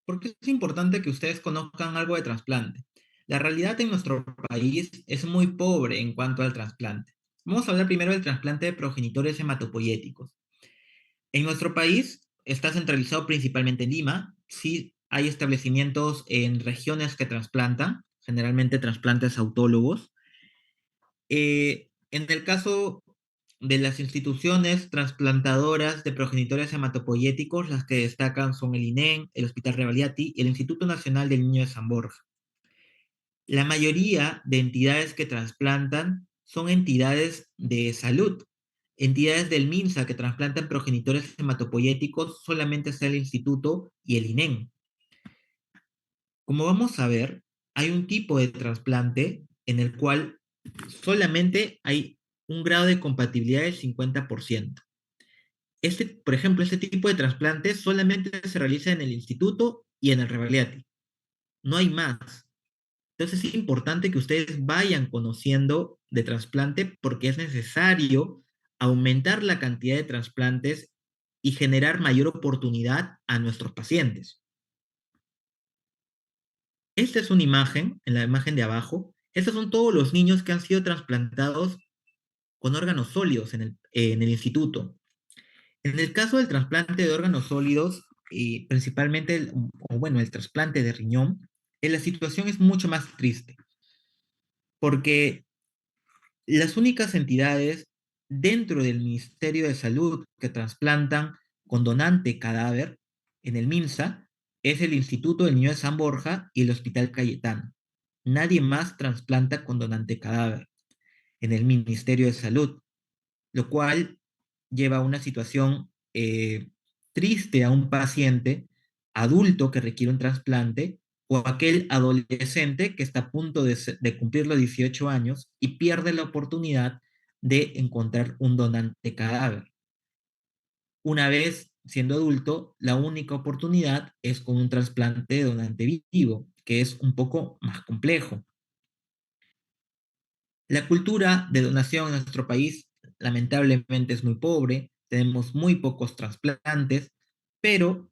¿Por qué es importante que ustedes conozcan algo de trasplante? La realidad en nuestro país es muy pobre en cuanto al trasplante. Vamos a hablar primero del trasplante de progenitores hematopoyéticos. En nuestro país está centralizado principalmente en Lima. Sí hay establecimientos en regiones que trasplantan, generalmente trasplantes autólogos. En el caso de las instituciones trasplantadoras de progenitores hematopoyéticos, las que destacan son el INEM, el Hospital Rebagliati y el Instituto Nacional del Niño de San Borja. La mayoría de entidades que trasplantan son entidades de salud. Entidades del MINSA que trasplantan progenitores hematopoyéticos solamente está el Instituto y el INEM. Como vamos a ver, hay un tipo de trasplante en el cual solamente hay un grado de compatibilidad del 50%. Por ejemplo, este tipo de trasplante solamente se realiza en el instituto y en el Rebagliati. No hay más. Entonces es importante que ustedes vayan conociendo de trasplante porque es necesario aumentar la cantidad de trasplantes y generar mayor oportunidad a nuestros pacientes. Esta es una imagen, en la imagen de abajo. Estos son todos los niños que han sido trasplantados con órganos sólidos en el instituto. En el caso del trasplante de órganos sólidos, principalmente, el trasplante de riñón, la situación es mucho más triste, porque las únicas entidades dentro del Ministerio de Salud que trasplantan con donante cadáver en el MINSA es el Instituto del Niño de San Borja y el Hospital Cayetano. Nadie más trasplanta con donante cadáver en el Ministerio de Salud, lo cual lleva a una situación triste a un paciente adulto que requiere un trasplante o aquel adolescente que está a punto de cumplir los 18 años y pierde la oportunidad de encontrar un donante cadáver. Una vez siendo adulto, la única oportunidad es con un trasplante de donante vivo, que es un poco más complejo. La cultura de donación en nuestro país lamentablemente es muy pobre, tenemos muy pocos trasplantes, pero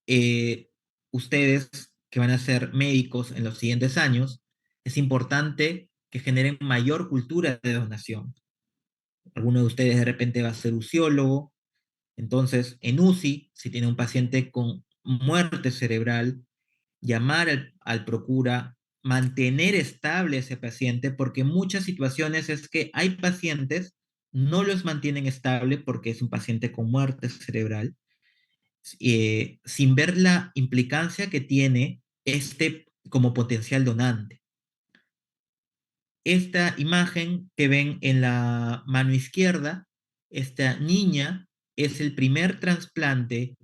eh, ustedes que van a ser médicos en los siguientes años, es importante que generen mayor cultura de donación. Alguno de ustedes de repente va a ser uciólogo, entonces en UCI, si tiene un paciente con muerte cerebral, llamar al procura, mantener estable a ese paciente, porque en muchas situaciones es que hay pacientes, no los mantienen estable porque es un paciente con muerte cerebral, sin ver la implicancia que tiene este como potencial donante. Esta imagen que ven en la mano izquierda, esta niña es el primer trasplante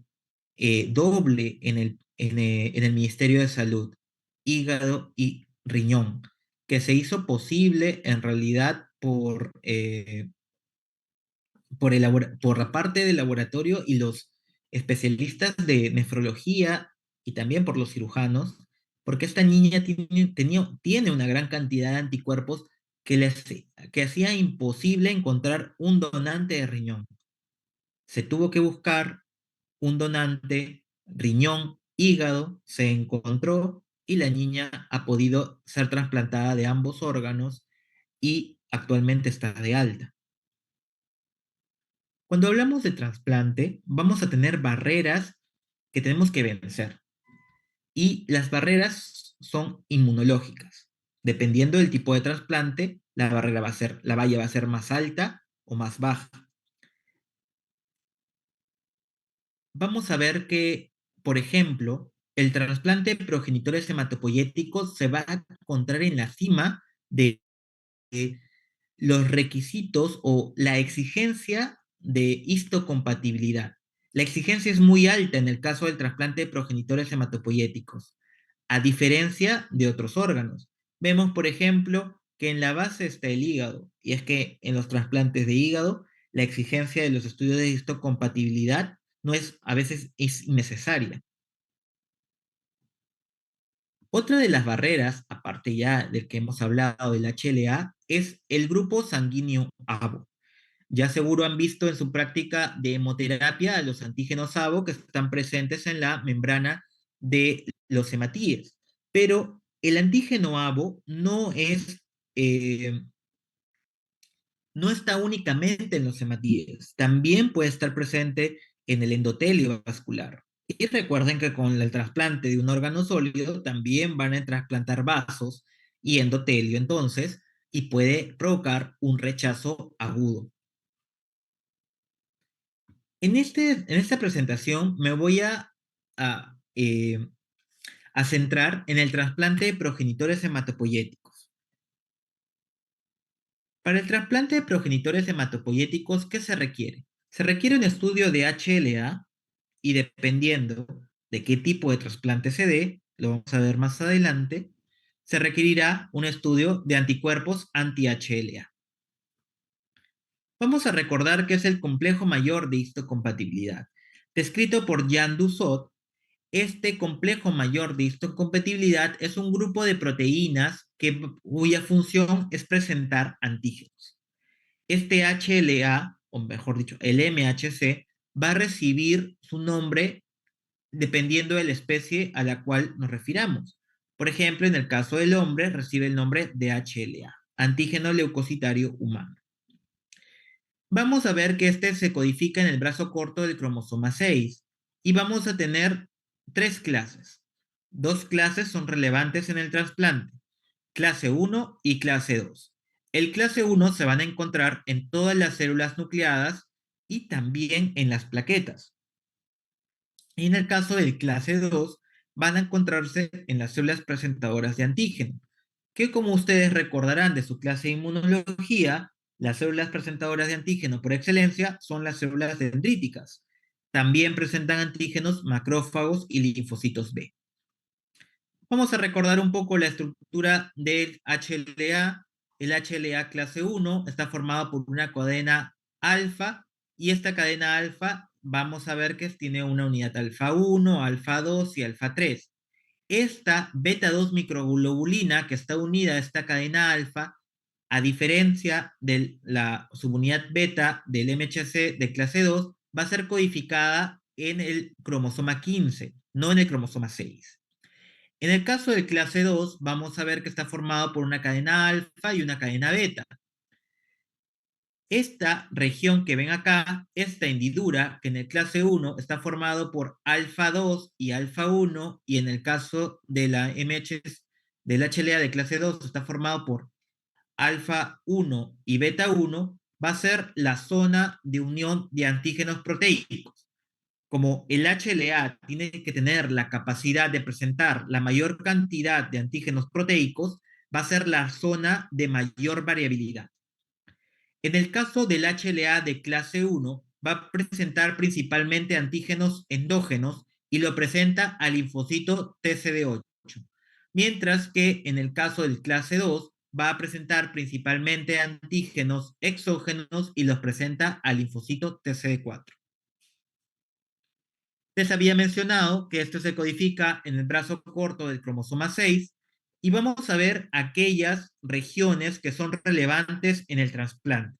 doble en el Ministerio de Salud, hígado y riñón, que se hizo posible en realidad por la parte del laboratorio y los especialistas de nefrología y también por los cirujanos, porque esta niña tiene una gran cantidad de anticuerpos que hacía imposible encontrar un donante de riñón. Se tuvo que buscar un donante, riñón, hígado, se encontró y la niña ha podido ser trasplantada de ambos órganos y actualmente está de alta. Cuando hablamos de trasplante, vamos a tener barreras que tenemos que vencer. Y las barreras son inmunológicas. Dependiendo del tipo de trasplante, la valla va a ser más alta o más baja. Vamos a ver que, por ejemplo, el trasplante de progenitores hematopoyéticos se va a encontrar en la cima de los requisitos o la exigencia de histocompatibilidad. La exigencia es muy alta en el caso del trasplante de progenitores hematopoyéticos, a diferencia de otros órganos. Vemos, por ejemplo, que en la base está el hígado, y es que en los trasplantes de hígado, la exigencia de los estudios de histocompatibilidad no es, a veces es innecesaria. Otra de las barreras, aparte ya del que hemos hablado del HLA, es el grupo sanguíneo ABO. Ya seguro han visto en su práctica de hemoterapia a los antígenos ABO que están presentes en la membrana de los hematíes. Pero el antígeno ABO no está únicamente en los hematíes, también puede estar presente en el endotelio vascular. Y recuerden que con el trasplante de un órgano sólido también van a trasplantar vasos y endotelio entonces, y puede provocar un rechazo agudo. En esta presentación me voy a, eh, a centrar en el trasplante de progenitores hematopoyéticos. Para el trasplante de progenitores hematopoyéticos, ¿qué se requiere? Se requiere un estudio de HLA y dependiendo de qué tipo de trasplante se dé, lo vamos a ver más adelante, se requerirá un estudio de anticuerpos anti-HLA. Vamos a recordar que es el complejo mayor de histocompatibilidad. Descrito por Jean Dussault, este complejo mayor de histocompatibilidad es un grupo de proteínas cuya función es presentar antígenos. Este HLA, o mejor dicho, el MHC, va a recibir su nombre dependiendo de la especie a la cual nos refiramos. Por ejemplo, en el caso del hombre, recibe el nombre de HLA, antígeno leucocitario humano. Vamos a ver que este se codifica en el brazo corto del cromosoma 6 y vamos a tener tres clases. Dos clases son relevantes en el trasplante, clase 1 y clase 2. El clase 1 se van a encontrar en todas las células nucleadas y también en las plaquetas. Y en el caso del clase 2 van a encontrarse en las células presentadoras de antígeno, que como ustedes recordarán de su clase de inmunología, las células presentadoras de antígeno por excelencia son las células dendríticas. También presentan antígenos macrófagos y linfocitos B. Vamos a recordar un poco la estructura del HLA. El HLA clase 1 está formado por una cadena alfa y esta cadena alfa vamos a ver que tiene una unidad alfa 1, alfa 2 y alfa 3. Esta beta 2 microglobulina que está unida a esta cadena alfa, a diferencia de la subunidad beta del MHC de clase 2, va a ser codificada en el cromosoma 15, no en el cromosoma 6. En el caso de clase 2, vamos a ver que está formado por una cadena alfa y una cadena beta. Esta región que ven acá, esta hendidura, que en el clase 1 está formado por alfa 2 y alfa 1, y en el caso de la MH, del HLA de clase 2 está formado por alfa 1 y beta 1, va a ser la zona de unión de antígenos proteicos. Como el HLA tiene que tener la capacidad de presentar la mayor cantidad de antígenos proteicos, va a ser la zona de mayor variabilidad. En el caso del HLA de clase 1, va a presentar principalmente antígenos endógenos y lo presenta al linfocito TCD8, mientras que en el caso del clase 2 va a presentar principalmente antígenos exógenos y los presenta al linfocito TCD4. Les había mencionado que esto se codifica en el brazo corto del cromosoma 6 y vamos a ver aquellas regiones que son relevantes en el trasplante.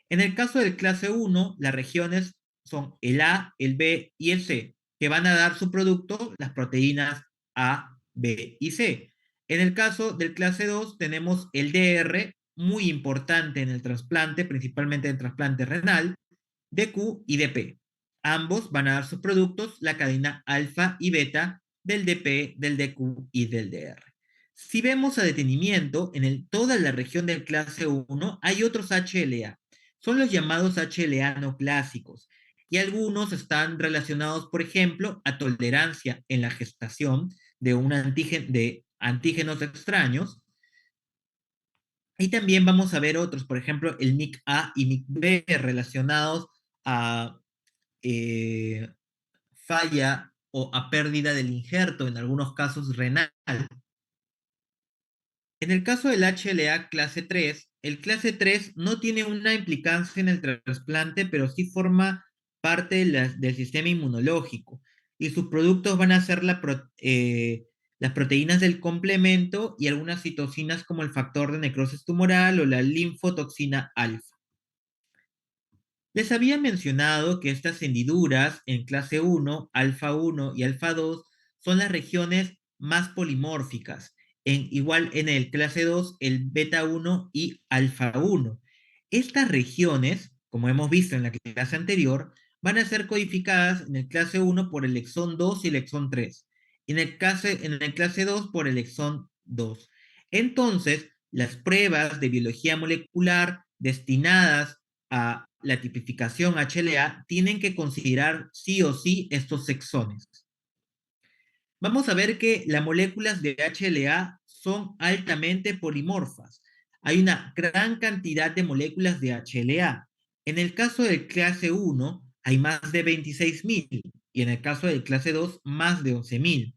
En el caso del clase 1, las regiones son el A, el B y el C, que van a dar su producto, las proteínas A, B y C. En el caso del clase 2 tenemos el DR, muy importante en el trasplante, principalmente en el trasplante renal, DQ y DP. Ambos van a dar sus productos, la cadena alfa y beta del DP, del DQ y del DR. Si vemos a detenimiento, toda la región del clase 1 hay otros HLA. Son los llamados HLA no clásicos. Y algunos están relacionados, por ejemplo, a tolerancia en la gestación de antígenos extraños. Y también vamos a ver otros, por ejemplo, el MIC-A y MIC-B relacionados a eh, falla o a pérdida del injerto, en algunos casos renal. En el caso del HLA clase 3, el clase 3 no tiene una implicancia en el trasplante, pero sí forma parte del sistema inmunológico. Y sus productos van a ser las proteínas del complemento y algunas citocinas como el factor de necrosis tumoral o la linfotoxina alfa. Les había mencionado que estas hendiduras en clase 1, alfa 1 y alfa 2 son las regiones más polimórficas. Igual en el clase 2, el beta 1 y alfa 1. Estas regiones, como hemos visto en la clase anterior, van a ser codificadas en el clase 1 por el exón 2 y el exón 3. En el clase 2 por el exón 2. Entonces, las pruebas de biología molecular destinadas a la tipificación HLA tienen que considerar sí o sí estos exones. Vamos a ver que las moléculas de HLA son altamente polimorfas. Hay una gran cantidad de moléculas de HLA. En el caso del clase 1 hay más de 26.000 y en el caso del clase 2 más de 11.000.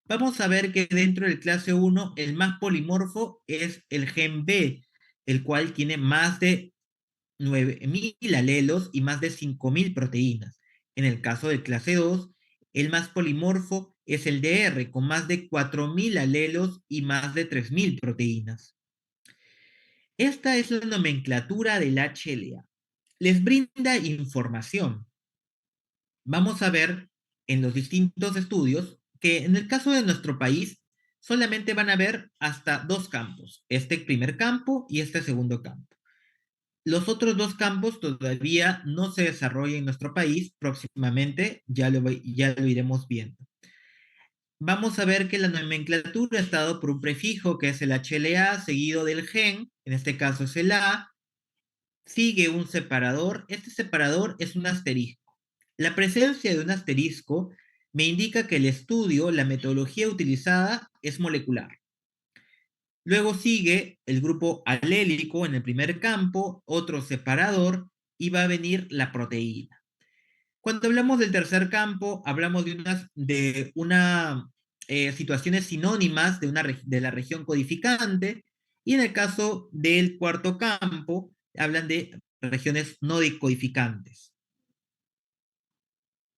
Vamos a ver que dentro del clase 1 el más polimorfo es el gen B, el cual tiene más de 9.000 alelos y más de 5.000 proteínas. En el caso del clase 2, el más polimorfo es el DR, con más de 4.000 alelos y más de 3.000 proteínas. Esta es la nomenclatura del HLA. Les brinda información. Vamos a ver en los distintos estudios que en el caso de nuestro país solamente van a ver hasta dos campos, este primer campo y este segundo campo. Los otros dos campos todavía no se desarrollan en nuestro país, próximamente ya lo iremos viendo. Vamos a ver que la nomenclatura está dado por un prefijo que es el HLA seguido del gen, en este caso es el A, sigue un separador, este separador es un asterisco. La presencia de un asterisco me indica que el estudio, la metodología utilizada es molecular. Luego sigue el grupo alélico en el primer campo, otro separador, y va a venir la proteína. Cuando hablamos del tercer campo, hablamos de situaciones sinónimas de la región codificante, y en el caso del cuarto campo, hablan de regiones no decodificantes.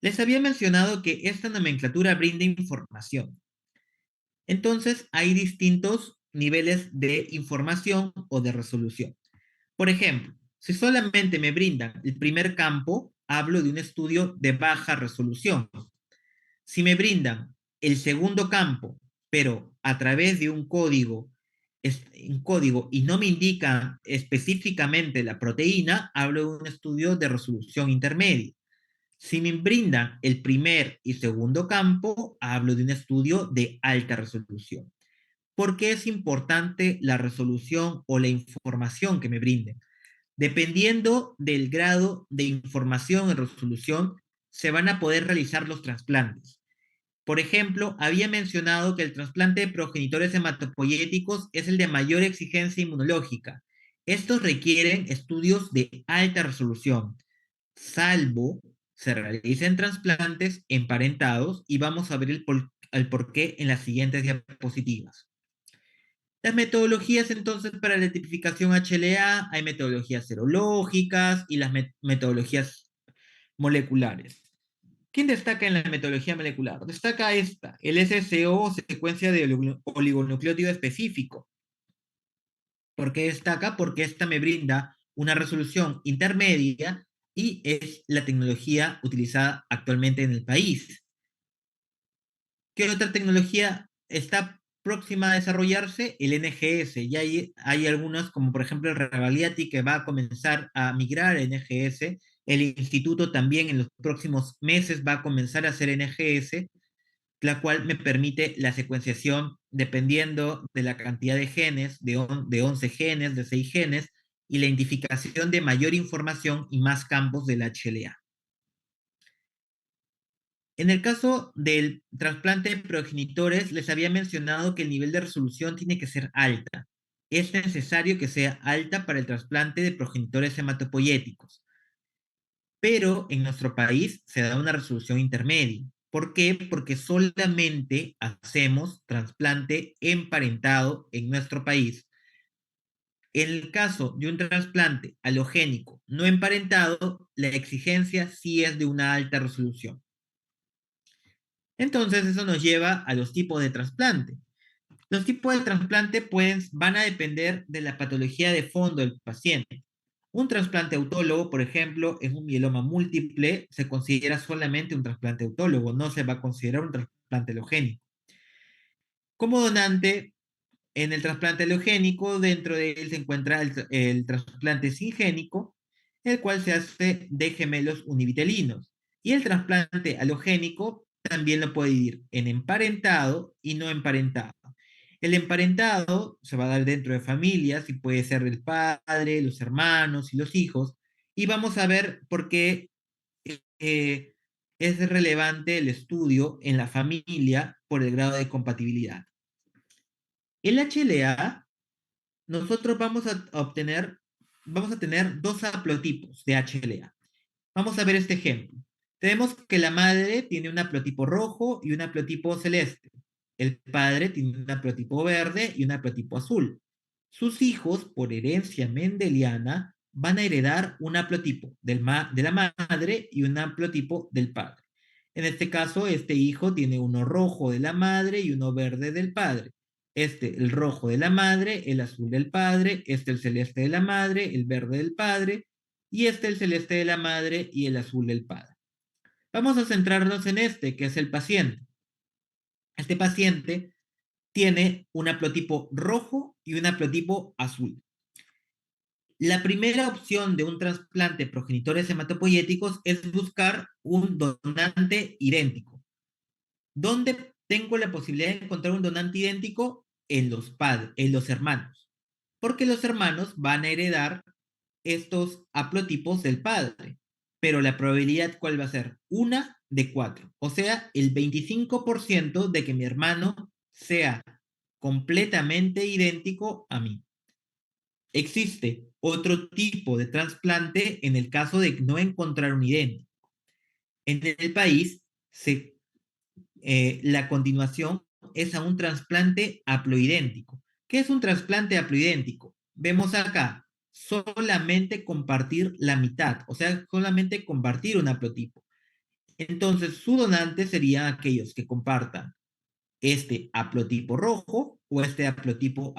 Les había mencionado que esta nomenclatura brinda información. Entonces, hay distintos niveles de información o de resolución. Por ejemplo, si solamente me brindan el primer campo, hablo de un estudio de baja resolución. Si me brindan el segundo campo, pero a través de un código y no me indican específicamente la proteína, hablo de un estudio de resolución intermedia. Si me brindan el primer y segundo campo, hablo de un estudio de alta resolución. ¿Por qué es importante la resolución o la información que me brinden? Dependiendo del grado de información en resolución, se van a poder realizar los trasplantes. Por ejemplo, había mencionado que el trasplante de progenitores hematopoyéticos es el de mayor exigencia inmunológica. Estos requieren estudios de alta resolución, salvo se realicen trasplantes emparentados, y vamos a ver el por qué en las siguientes diapositivas. Las metodologías entonces para la tipificación HLA, hay metodologías serológicas y las metodologías moleculares. ¿Quién destaca en la metodología molecular? Destaca esta, el SSO, secuencia de oligonucleótido específico. ¿Por qué destaca? Porque esta me brinda una resolución intermedia y es la tecnología utilizada actualmente en el país. ¿Qué otra tecnología está próxima a desarrollarse? El NGS. Ya hay algunas, como por ejemplo el Revaliati, que va a comenzar a migrar a NGS. El instituto también en los próximos meses va a comenzar a hacer NGS, la cual me permite la secuenciación dependiendo de la cantidad de genes, de 11 genes, de 6 genes, y la identificación de mayor información y más campos del HLA. En el caso del trasplante de progenitores, les había mencionado que el nivel de resolución tiene que ser alta. Es necesario que sea alta para el trasplante de progenitores hematopoyéticos. Pero en nuestro país se da una resolución intermedia. ¿Por qué? Porque solamente hacemos trasplante emparentado en nuestro país. En el caso de un trasplante alogénico no emparentado, la exigencia sí es de una alta resolución. Entonces, eso nos lleva a los tipos de trasplante. Los tipos de trasplante van a depender de la patología de fondo del paciente. Un trasplante autólogo, por ejemplo, en un mieloma múltiple, se considera solamente un trasplante autólogo, no se va a considerar un trasplante alogénico. Como donante, en el trasplante alogénico, dentro de él se encuentra el trasplante singénico, el cual se hace de gemelos univitelinos. Y el trasplante alogénico también lo puede dividir en emparentado y no emparentado. El emparentado se va a dar dentro de familias y puede ser el padre, los hermanos y los hijos. Y vamos a ver por qué eh, es relevante el estudio en la familia por el grado de compatibilidad. El HLA, nosotros vamos a tener dos haplotipos de HLA. Vamos a ver este ejemplo. Tenemos que la madre tiene un haplotipo rojo y un haplotipo celeste. El padre tiene un haplotipo verde y un haplotipo azul. Sus hijos, por herencia mendeliana, van a heredar un haplotipo de la madre y un haplotipo del padre. En este caso, este hijo tiene uno rojo de la madre y uno verde del padre. Este, el rojo de la madre, el azul del padre, este, el celeste de la madre, el verde del padre, y este, el celeste de la madre y el azul del padre. Vamos a centrarnos en este, que es el paciente. Este paciente tiene un haplotipo rojo y un haplotipo azul. La primera opción de un trasplante de progenitores hematopoyéticos es buscar un donante idéntico. ¿Dónde tengo la posibilidad de encontrar un donante idéntico? En los padres, en los hermanos. Porque los hermanos van a heredar estos haplotipos del padre. Pero la probabilidad, ¿cuál va a ser? Una de 4. O sea, el 25% de que mi hermano sea completamente idéntico a mí. Existe otro tipo de trasplante en el caso de no encontrar un idéntico. En el país, la continuación es a un trasplante haploidéntico. ¿Qué es un trasplante haploidéntico? Vemos acá, solamente compartir la mitad, o sea, solamente compartir un haplotipo. Entonces, su donante serían aquellos que compartan este haplotipo rojo o este haplotipo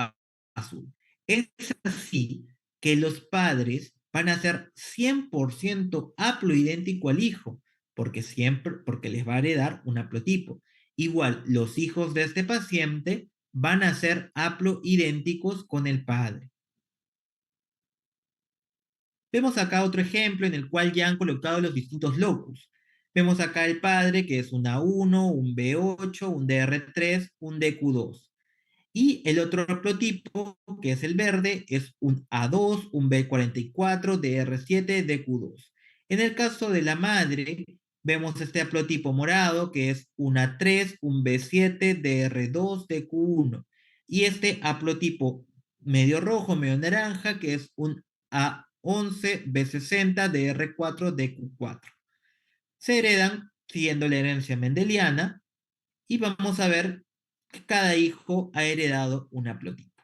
azul. Es así que los padres van a ser 100% haploidéntico al hijo, porque les va a heredar un haplotipo. Igual, los hijos de este paciente van a ser haploidénticos con el padre. Vemos acá otro ejemplo en el cual ya han colocado los distintos locus. Vemos acá el padre que es un A1, un B8, un DR3, un DQ2. Y el otro haplotipo, que es el verde, es un A2, un B44, DR7, DQ2. En el caso de la madre, vemos este haplotipo morado, que es un A3, un B7, DR2, DQ1. Y este haplotipo medio rojo, medio naranja, que es un A11, B60, DR4, DQ4. Se heredan siguiendo la herencia mendeliana y vamos a ver que cada hijo ha heredado un haplotipo.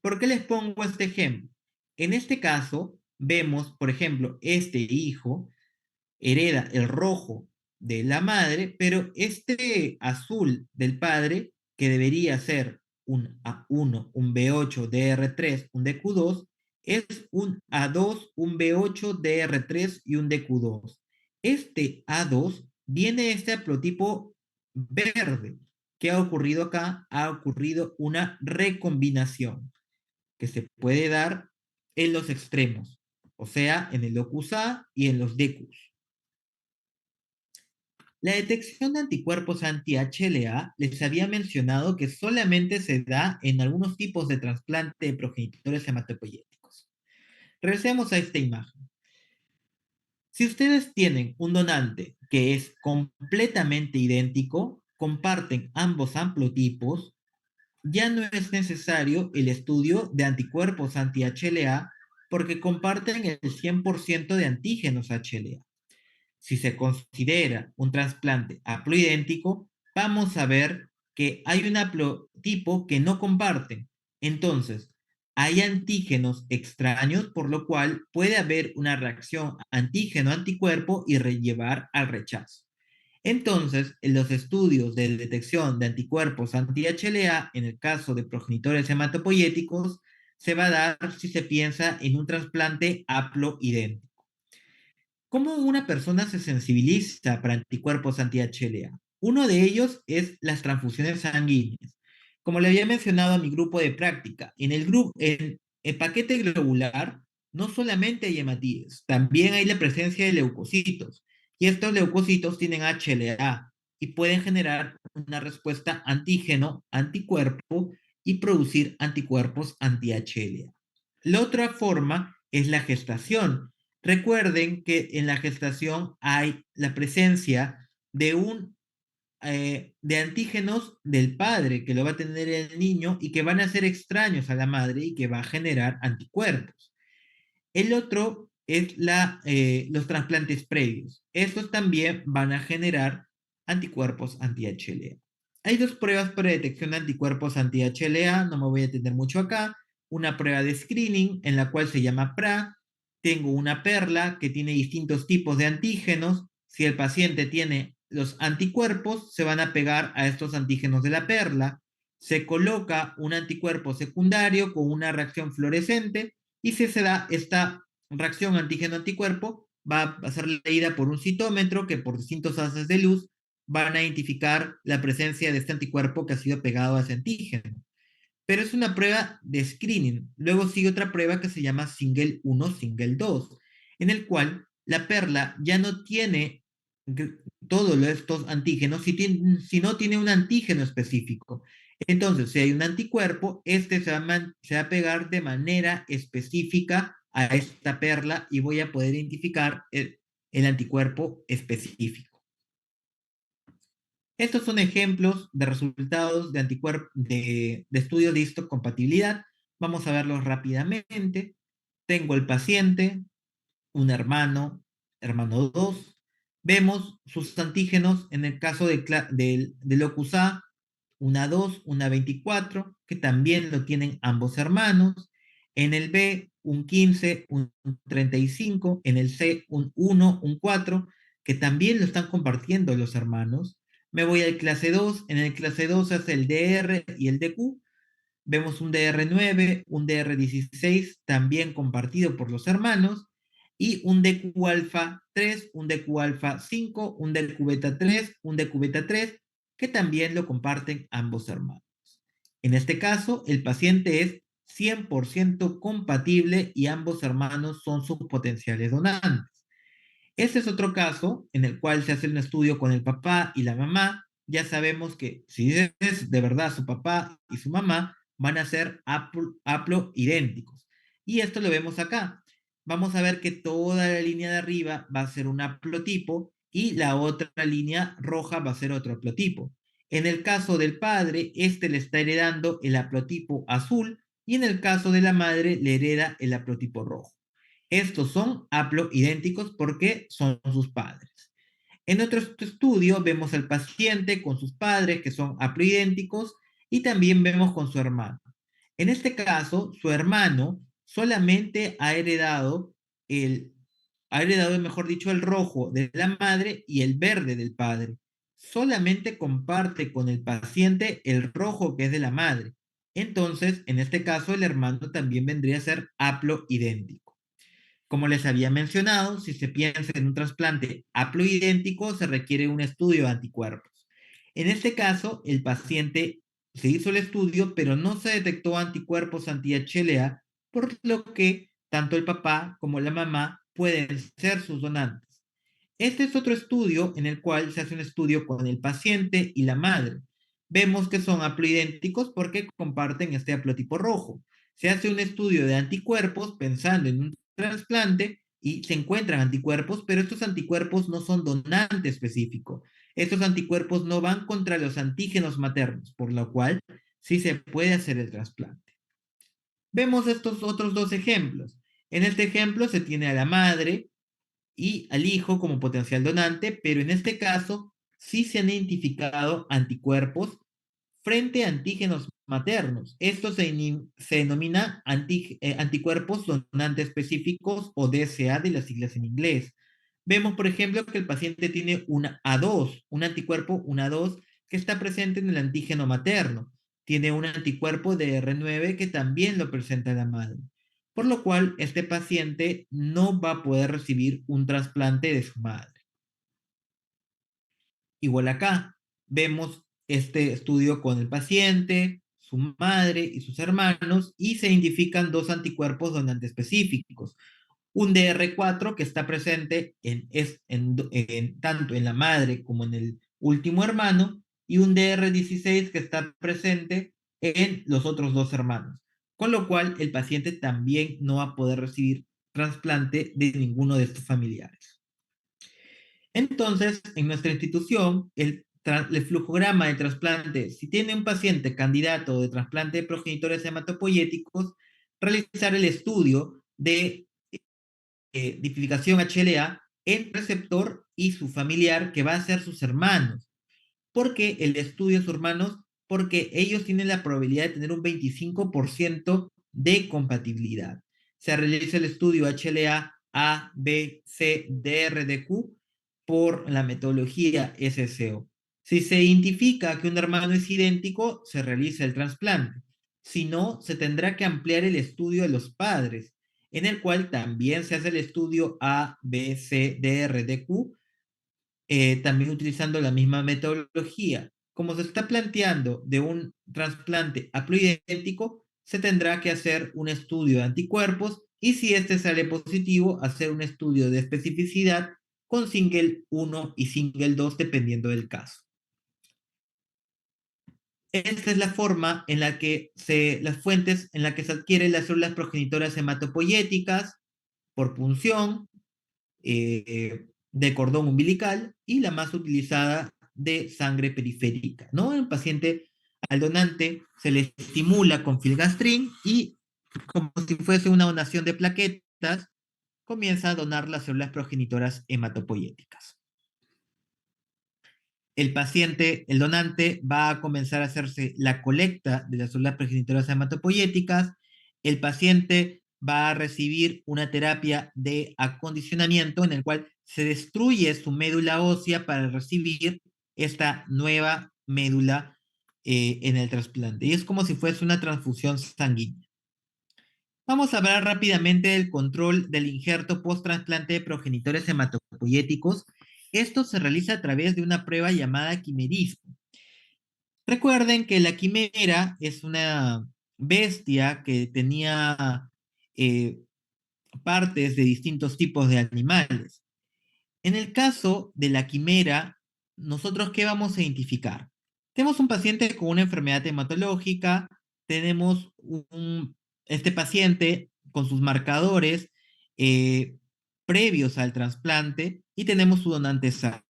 ¿Por qué les pongo este ejemplo? En este caso, vemos, por ejemplo, este hijo hereda el rojo de la madre, pero este azul del padre, que debería ser un A1, un B8, DR3, un DQ2, es un A2, un B8, DR3 y un DQ2. Este A2 viene este haplotipo verde. ¿Qué ha ocurrido acá? Ha ocurrido una recombinación que se puede dar en los extremos, o sea, en el locus A y en los DQs. La detección de anticuerpos anti-HLA les había mencionado que solamente se da en algunos tipos de trasplante de progenitores hematopoyéticos. Regresemos a esta imagen. Si ustedes tienen un donante que es completamente idéntico, comparten ambos haplotipos, ya no es necesario el estudio de anticuerpos anti-HLA porque comparten el 100% de antígenos HLA. Si se considera un trasplante haploidéntico, vamos a ver que hay un haplotipo que no comparten. Entonces, hay antígenos extraños, por lo cual puede haber una reacción antígeno-anticuerpo y llevar al rechazo. Entonces, en los estudios de detección de anticuerpos anti-HLA, en el caso de progenitores hematopoyéticos, se va a dar si se piensa en un trasplante haploidéntico. ¿Cómo una persona se sensibiliza para anticuerpos anti-HLA? Uno de ellos es las transfusiones sanguíneas. Como le había mencionado a mi grupo de práctica, en el paquete globular no solamente hay hematíes, también hay la presencia de leucocitos. Y estos leucocitos tienen HLA y pueden generar una respuesta antígeno-anticuerpo y producir anticuerpos anti-HLA. La otra forma es la gestación. Recuerden que en la gestación hay la presencia de antígenos del padre que lo va a tener el niño y que van a ser extraños a la madre y que va a generar anticuerpos. El otro es los trasplantes previos. Estos también van a generar anticuerpos anti-HLA. Hay dos pruebas para detección de anticuerpos anti-HLA, no me voy a detener mucho acá. Una prueba de screening en la cual se llama PRA. Tengo una perla que tiene distintos tipos de antígenos. Si el paciente tiene los anticuerpos, se van a pegar a estos antígenos de la perla. Se coloca un anticuerpo secundario con una reacción fluorescente y si se da esta reacción antígeno-anticuerpo, va a ser leída por un citómetro que por distintos haces de luz van a identificar la presencia de este anticuerpo que ha sido pegado a ese antígeno. Pero es una prueba de screening. Luego sigue otra prueba que se llama Single 1, Single 2, en el cual la perla ya no tiene todos estos antígenos, sino tiene un antígeno específico. Entonces, si hay un anticuerpo, este se va a pegar de manera específica a esta perla y voy a poder identificar el anticuerpo específico. Estos son ejemplos de resultados de estudios de histocompatibilidad. Vamos a verlos rápidamente. Tengo el paciente, un hermano 2. Vemos sus antígenos en el caso de locus A, una 2, una 24, que también lo tienen ambos hermanos. En el B, un 15, un 35. En el C, un 1, un 4, que también lo están compartiendo los hermanos. Me voy al clase 2. En el clase 2 es el DR y el DQ. Vemos un DR9, un DR16, también compartido por los hermanos, y un DQ alfa 3, un DQ alfa 5, un DQ beta 3, un DQ beta 3, que también lo comparten ambos hermanos. En este caso, el paciente es 100% compatible y ambos hermanos son sus potenciales donantes. Este es otro caso en el cual se hace un estudio con el papá y la mamá. Ya sabemos que si es de verdad su papá y su mamá, van a ser haploidénticos. Y esto lo vemos acá. Vamos a ver que toda la línea de arriba va a ser un haplotipo y la otra línea roja va a ser otro haplotipo. En el caso del padre, este le está heredando el haplotipo azul y en el caso de la madre le hereda el haplotipo rojo. Estos son haploidénticos porque son sus padres. En otro estudio vemos al paciente con sus padres que son haploidénticos y también vemos con su hermano. En este caso, su hermano solamente ha heredado, mejor dicho, el rojo de la madre y el verde del padre. Solamente comparte con el paciente el rojo que es de la madre. Entonces, en este caso, el hermano también vendría a ser haploidéntico. Como les había mencionado, si se piensa en un trasplante haploidéntico, se requiere un estudio de anticuerpos. En este caso, el paciente se hizo el estudio, pero no se detectó anticuerpos anti-HLA, por lo que tanto el papá como la mamá pueden ser sus donantes. Este es otro estudio en el cual se hace un estudio con el paciente y la madre. Vemos que son haploidénticos porque comparten este haplotipo rojo. Se hace un estudio de anticuerpos pensando en un trasplante y se encuentran anticuerpos, pero estos anticuerpos no son donante específico. Estos anticuerpos no van contra los antígenos maternos, por lo cual sí se puede hacer el trasplante. Vemos estos otros dos ejemplos. En este ejemplo se tiene a la madre y al hijo como potencial donante, pero en este caso sí se han identificado anticuerpos frente a antígenos maternos. Esto se denomina anticuerpos donantes específicos o DSA de las siglas en inglés. Vemos, por ejemplo, que el paciente tiene una A2, un anticuerpo, una A2, que está presente en el antígeno materno. tiene un anticuerpo de R9 que también lo presenta la madre, por lo cual este paciente no va a poder recibir un trasplante de su madre. Igual acá, vemos este estudio con el paciente, su madre y sus hermanos, y se identifican dos anticuerpos donantes específicos. Un DR4 que está presente tanto en la madre como en el último hermano, y un DR16 que está presente en los otros dos hermanos. Con lo cual, el paciente también no va a poder recibir trasplante de ninguno de estos familiares. Entonces, en nuestra institución, el flujograma de trasplante, si tiene un paciente candidato de trasplante de progenitores hematopoyéticos, realizar el estudio de tipificación HLA en receptor y su familiar, que va a ser sus hermanos. ¿Por qué el estudio de sus hermanos? Porque ellos tienen la probabilidad de tener un 25% de compatibilidad. Se realiza el estudio HLA A, B, C, DR, DQ por la metodología SCO. Si se identifica que un hermano es idéntico, se realiza el trasplante. Si no, se tendrá que ampliar el estudio de los padres, en el cual también se hace el estudio A, B, C, DR, DQ, también utilizando la misma metodología. Como se está planteando de un trasplante haploidéntico, se tendrá que hacer un estudio de anticuerpos y si este sale positivo, hacer un estudio de especificidad con single 1 y single 2 dependiendo del caso. Esta es la forma en la que las fuentes en la que se adquieren las células progenitoras hematopoyéticas por punción, de cordón umbilical y la más utilizada de sangre periférica, ¿no? En paciente, al donante se le estimula con filgastrin y como si fuese una donación de plaquetas, comienza a donar las células progenitoras hematopoyéticas. El paciente, el donante, va a comenzar a hacerse la colecta de las células progenitoras hematopoyéticas. El paciente va a recibir una terapia de acondicionamiento en el cual se destruye su médula ósea para recibir esta nueva médula en el trasplante. Y es como si fuese una transfusión sanguínea. Vamos a hablar rápidamente del control del injerto post-trasplante de progenitores hematopoyéticos. Esto se realiza a través de una prueba llamada quimerismo. Recuerden que la quimera es una bestia que tenía eh, partes de distintos tipos de animales. En el caso de la quimera, ¿nosotros qué vamos a identificar? Tenemos un paciente con una enfermedad hematológica, tenemos este paciente con sus marcadores eh, previos al trasplante y tenemos su donante sano.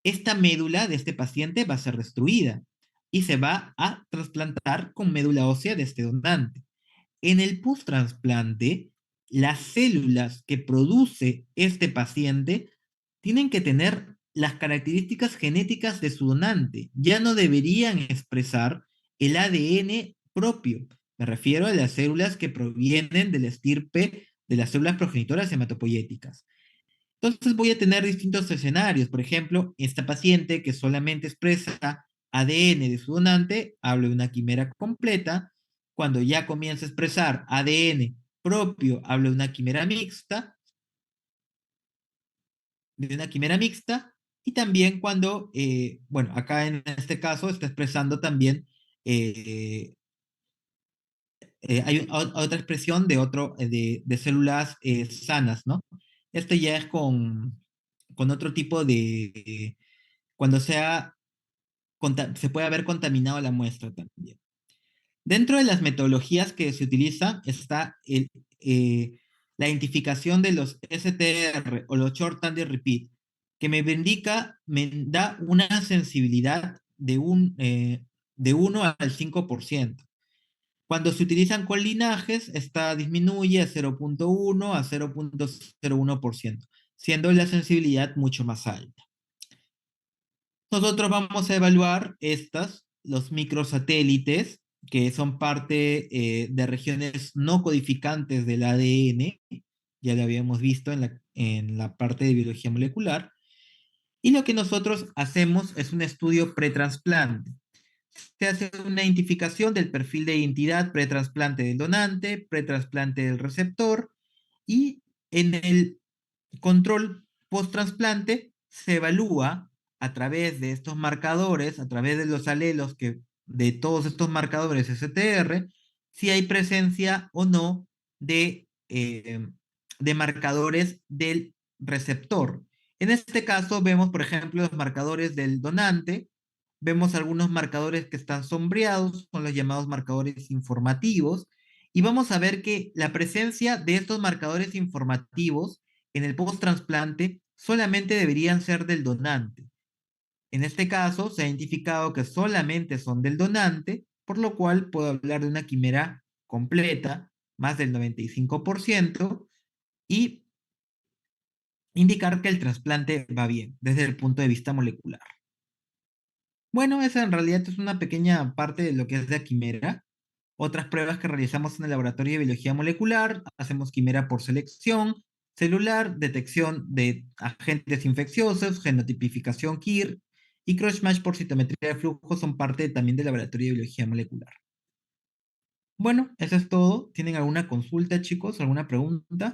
Esta médula de este paciente va a ser destruida y se va a trasplantar con médula ósea de este donante. En el post-trasplante, las células que produce este paciente tienen que tener las características genéticas de su donante. Ya no deberían expresar el ADN propio. Me refiero a las células que provienen de la estirpe de las células progenitoras hematopoyéticas. Entonces voy a tener distintos escenarios. Por ejemplo, esta paciente que solamente expresa ADN de su donante, hablo de una quimera completa. Cuando ya comienza a expresar ADN propio, hablo de una quimera mixta, y también cuando, bueno, acá en este caso está expresando también, hay otra expresión de células sanas, ¿no? Este ya es con otro tipo de, cuando se puede haber contaminado la muestra también. Dentro de las metodologías que se utilizan está la identificación de los STR o los Short Tandem Repeat, que me da una sensibilidad de 1 al 5%. Cuando se utilizan con linajes, esta disminuye a 0.1 a 0.01%, siendo la sensibilidad mucho más alta. Nosotros vamos a evaluar los microsatélites, que son parte de regiones no codificantes del ADN, ya lo habíamos visto en la parte de biología molecular, y lo que nosotros hacemos es un estudio pretransplante. Se hace una identificación del perfil de identidad pretrasplante del donante, pretrasplante del receptor, y en el control post-trasplante se evalúa a través de estos marcadores, a través de los alelos de todos estos marcadores STR, si hay presencia o no de marcadores del receptor. En este caso vemos, por ejemplo, los marcadores del donante, vemos algunos marcadores que están sombreados, son los llamados marcadores informativos, y vamos a ver que la presencia de estos marcadores informativos en el post-trasplante solamente deberían ser del donante. En este caso, se ha identificado que solamente son del donante, por lo cual puedo hablar de una quimera completa, más del 95%, y indicar que el trasplante va bien desde el punto de vista molecular. Bueno, esa en realidad es una pequeña parte de lo que es la quimera. Otras pruebas que realizamos en el laboratorio de biología molecular, hacemos quimera por selección celular, detección de agentes infecciosos, genotipificación KIR y cross-match por citometría de flujo son parte también del laboratorio de biología molecular. Bueno, eso es todo. ¿Tienen alguna consulta, chicos? ¿Alguna pregunta?